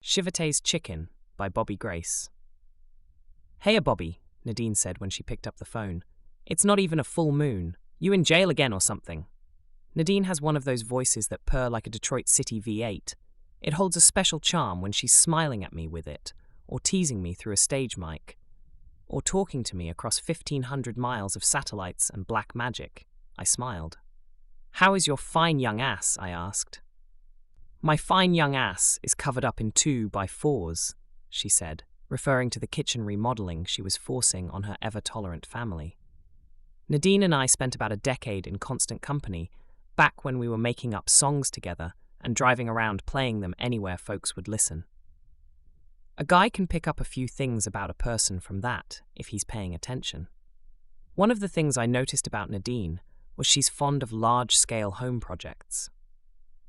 Chiveté's Chicken by Bobby Grace. "Heya, Bobby," Nadine said when she picked up the phone. "It's not even a full moon. You in jail again or something?" Nadine has one of those voices that purr like a Detroit City V8. It holds a special charm when she's smiling at me with it, or teasing me through a stage mic, or talking to me across 1,500 miles of satellites and black magic. I smiled. "How is your fine young ass?" I asked. "My fine young ass is covered up in 2x4s, she said, referring to the kitchen remodeling she was forcing on her ever-tolerant family. Nadine and I spent about a decade in constant company, back when we were making up songs together and driving around playing them anywhere folks would listen. A guy can pick up a few things about a person from that, if he's paying attention. One of the things I noticed about Nadine was she's fond of large-scale home projects.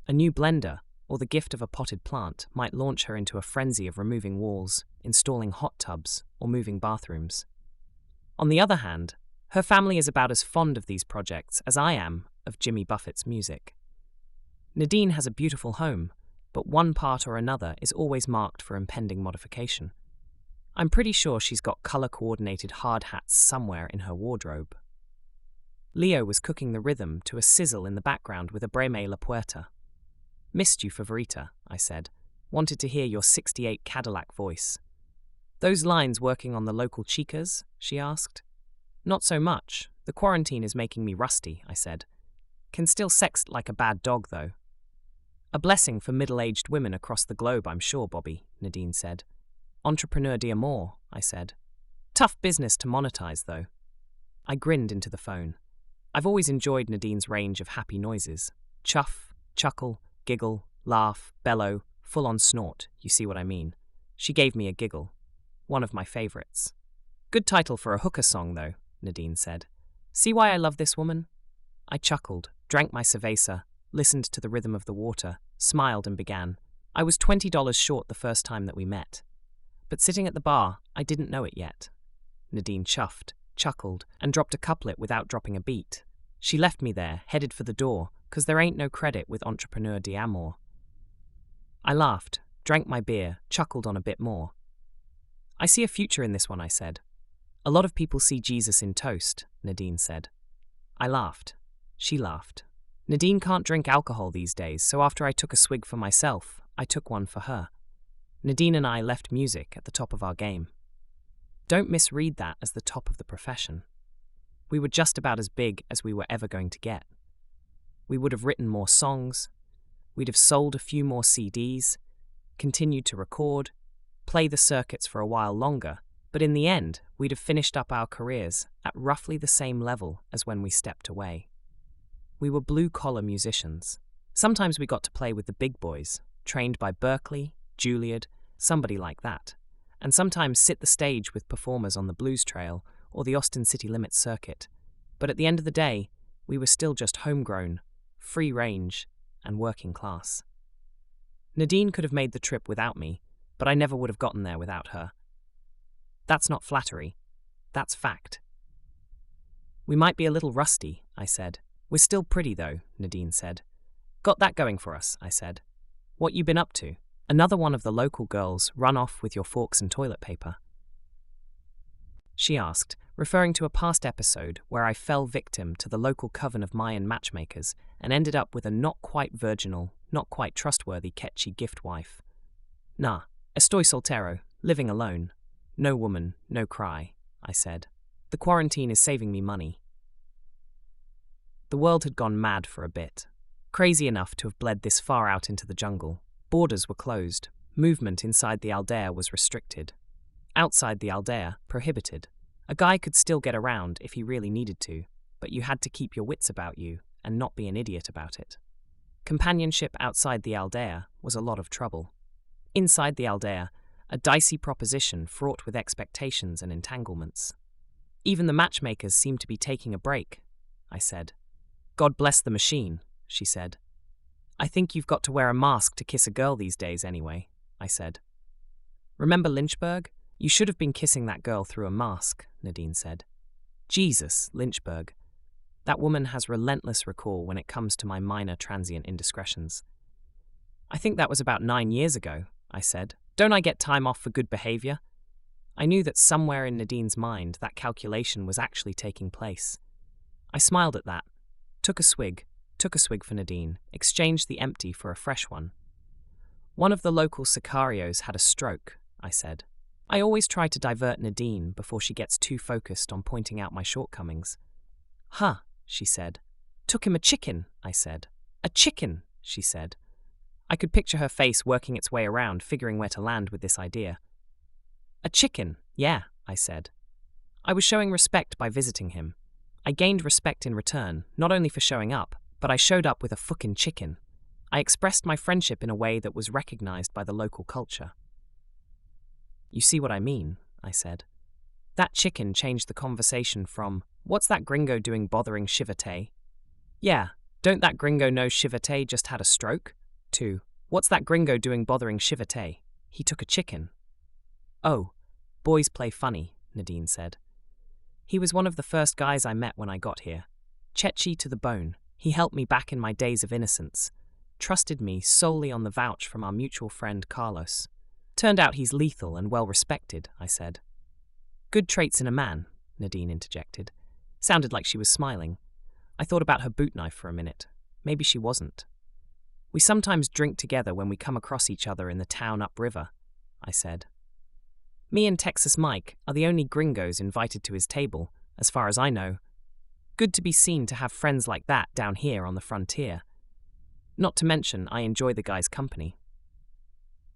A new blender, or the gift of a potted plant, might launch her into a frenzy of removing walls, installing hot tubs, or moving bathrooms. On the other hand, her family is about as fond of these projects as I am of Jimmy Buffett's music. Nadine has a beautiful home, but one part or another is always marked for impending modification. I'm pretty sure she's got color-coordinated hard hats somewhere in her wardrobe. Leo was cooking the rhythm to a sizzle in the background with a Breme La Puerta. "Missed you, Favorita," I said. "Wanted to hear your '68 Cadillac voice." "Those lines working on the local chicas?" she asked. "Not so much. The quarantine is making me rusty," I said. "Can still sext like a bad dog, though." "A blessing for middle-aged women across the globe, I'm sure, Bobby," Nadine said. "Entrepreneur d'amore," I said. "Tough business to monetize, though." I grinned into the phone. I've always enjoyed Nadine's range of happy noises. Chuff, chuckle, giggle, laugh, bellow, full-on snort, you see what I mean. She gave me a giggle. One of my favorites. "Good title for a hooker song, though," Nadine said. "See why I love this woman?" I chuckled, drank my cerveza, listened to the rhythm of the water, smiled and began. I was $20 short the first time that we met. But sitting at the bar, I didn't know it yet. Nadine chuffed, chuckled, and dropped a couplet without dropping a beat. She left me there, headed for the door, 'cause there ain't no credit with Entrepreneur d'amore. I laughed, drank my beer, chuckled on a bit more. "I see a future in this one," I said. "A lot of people see Jesus in toast," Nadine said. I laughed. She laughed. Nadine can't drink alcohol these days, so after I took a swig for myself, I took one for her. Nadine and I left music at the top of our game. Don't misread that as the top of the profession. We were just about as big as we were ever going to get. We would have written more songs, we'd have sold a few more CDs, continued to record, play the circuits for a while longer, but in the end, we'd have finished up our careers at roughly the same level as when we stepped away. We were blue-collar musicians. Sometimes we got to play with the big boys, trained by Berkeley, Juilliard, somebody like that, and sometimes sit the stage with performers on the Blues Trail or the Austin City Limits circuit. But at the end of the day, we were still just homegrown, free range, and working class. Nadine could have made the trip without me, but I never would have gotten there without her. That's not flattery. That's fact. "We might be a little rusty," I said. "We're still pretty, though," Nadine said. "Got that going for us," I said. "What you been up to?" "Another one of the local girls run off with your forks and toilet paper?" she asked, referring to a past episode where I fell victim to the local coven of Mayan matchmakers and ended up with a not-quite-virginal, not-quite-trustworthy catchy gift wife. "Nah, estoy soltero, living alone. No woman, no cry," I said. "The quarantine is saving me money." The world had gone mad for a bit. Crazy enough to have bled this far out into the jungle. Borders were closed. Movement inside the aldea was restricted. Outside the aldea, prohibited. A guy could still get around if he really needed to, but you had to keep your wits about you and not be an idiot about it. Companionship outside the aldea was a lot of trouble. Inside the aldea, a dicey proposition fraught with expectations and entanglements. "Even the matchmakers seem to be taking a break," I said. "God bless the machine," she said. "I think you've got to wear a mask to kiss a girl these days anyway," I said. "Remember Lynchburg? You should have been kissing that girl through a mask," Nadine said. "Jesus, Lynchburg. That woman has relentless recall when it comes to my minor transient indiscretions." "I think that was about 9 years ago," I said, Don't I get time off for good behavior? I knew that somewhere in Nadine's mind that calculation was actually taking place. I smiled at that, took a swig for Nadine, exchanged the empty for a fresh one. One of the local sicarios had a stroke, I said. I always try to divert Nadine before she gets too focused on pointing out my shortcomings. Huh, she said. Took him a chicken, I said. A chicken, she said. I could picture her face working its way around, figuring where to land with this idea. A chicken, yeah, I said. I was showing respect by visiting him. I gained respect in return, not only for showing up, but I showed up with a fucking chicken. I expressed my friendship in a way that was recognized by the local culture. You see what I mean, I said. That chicken changed the conversation from, what's that gringo doing bothering Chiveté? Yeah, don't that gringo know Chiveté just had a stroke? To, what's that gringo doing bothering Chiveté? He took a chicken. Oh, boys play funny, Nadine said. He was one of the first guys I met when I got here. Chechi to the bone. He helped me back in my days of innocence. Trusted me solely on the vouch from our mutual friend Carlos. Turned out he's lethal and well-respected, I said. Good traits in a man, Nadine interjected. Sounded like she was smiling. I thought about her boot knife for a minute. Maybe she wasn't. We sometimes drink together when we come across each other in the town upriver, I said. Me and Texas Mike are the only gringos invited to his table, as far as I know. Good to be seen to have friends like that down here on the frontier. Not to mention, I enjoy the guy's company.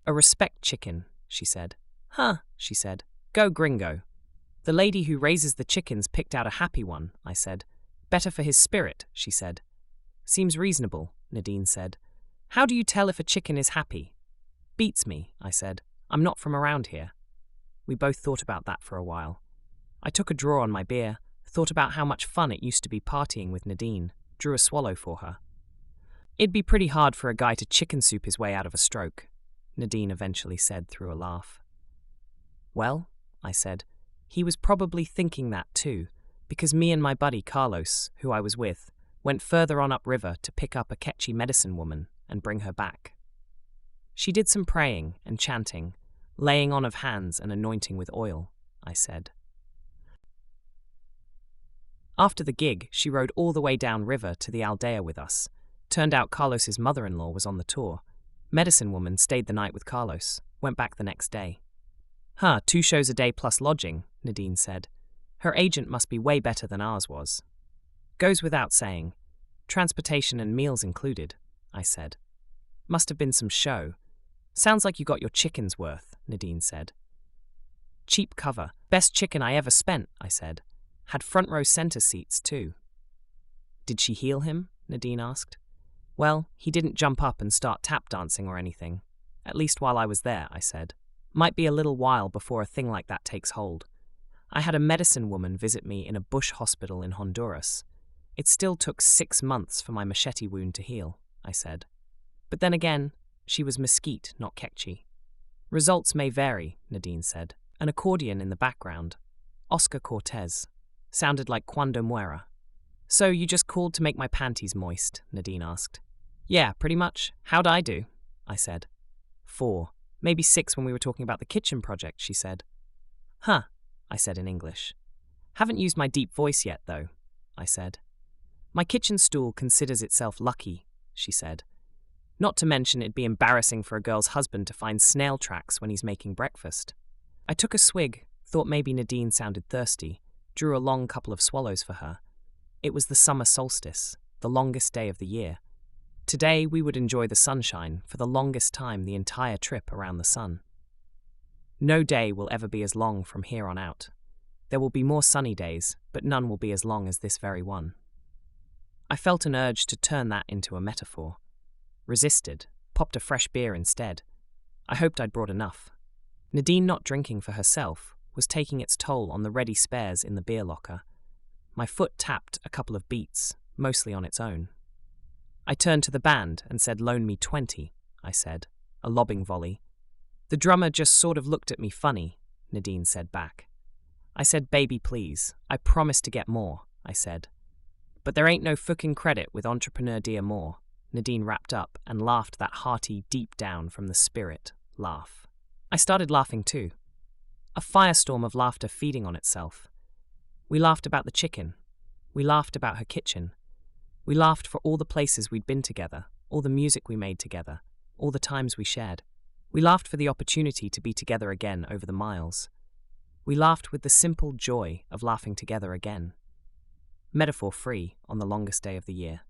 A respect chicken, she said. Huh, she said. Go gringo. The lady who raises the chickens picked out a happy one, I said. Better for his spirit, she said. Seems reasonable, Nadine said. How do you tell if a chicken is happy? Beats me, I said. I'm not from around here. We both thought about that for a while. I took a draw on my beer, thought about how much fun it used to be partying with Nadine, drew a swallow for her. It'd be pretty hard for a guy to chicken soup his way out of a stroke, Nadine eventually said through a laugh. Well, I said, he was probably thinking that too, because me and my buddy Carlos, who I was with, went further on upriver to pick up a catchy medicine woman and bring her back. She did some praying and chanting, laying on of hands and anointing with oil, I said. After the gig, she rode all the way down river to the Aldea with us. Turned out Carlos's mother-in-law was on the tour. Medicine woman stayed the night with Carlos, went back the next day. 2 shows a day plus lodging, Nadine said. Her agent must be way better than ours was. Goes without saying. Transportation and meals included, I said. Must have been some show. Sounds like you got your chicken's worth, Nadine said. Cheap cover. Best chicken I ever spent, I said. Had front row center seats, too. Did she heal him? Nadine asked. Well, he didn't jump up and start tap dancing or anything. At least while I was there, I said. Might be a little while before a thing like that takes hold. I had a medicine woman visit me in a bush hospital in Honduras. It still took 6 months for my machete wound to heal, I said. But then again, she was mesquite, not Kekchi. Results may vary, Nadine said. An accordion in the background. Oscar Cortez. Sounded like Cuando Muera. So you just called to make my panties moist, Nadine asked. Yeah, pretty much. How'd I do? I said. 4, maybe 6 when we were talking about the kitchen project, she said. Huh, I said in English. Haven't used my deep voice yet, though, I said. My kitchen stool considers itself lucky, she said. Not to mention it'd be embarrassing for a girl's husband to find snail tracks when he's making breakfast. I took a swig, thought maybe Nadine sounded thirsty, drew a long couple of swallows for her. It was the summer solstice, the longest day of the year. Today we would enjoy the sunshine for the longest time the entire trip around the sun. No day will ever be as long from here on out. There will be more sunny days, but none will be as long as this very one. I felt an urge to turn that into a metaphor. Resisted, popped a fresh beer instead. I hoped I'd brought enough. Nadine not drinking for herself was taking its toll on the ready spares in the beer locker. My foot tapped a couple of beats, mostly on its own. I turned to the band and said, "Loan me 20, I said, a lobbing volley. The drummer just sort of looked at me funny, Nadine said back. I said, "Baby, please. I promise to get more," I said. But there ain't no fucking credit with Entrepreneur Dear More, Nadine wrapped up and laughed that hearty, deep down from the spirit laugh. I started laughing too. A firestorm of laughter feeding on itself. We laughed about the chicken. We laughed about her kitchen. We laughed for all the places we'd been together, all the music we made together, all the times we shared. We laughed for the opportunity to be together again over the miles. We laughed with the simple joy of laughing together again. Metaphor free on the longest day of the year.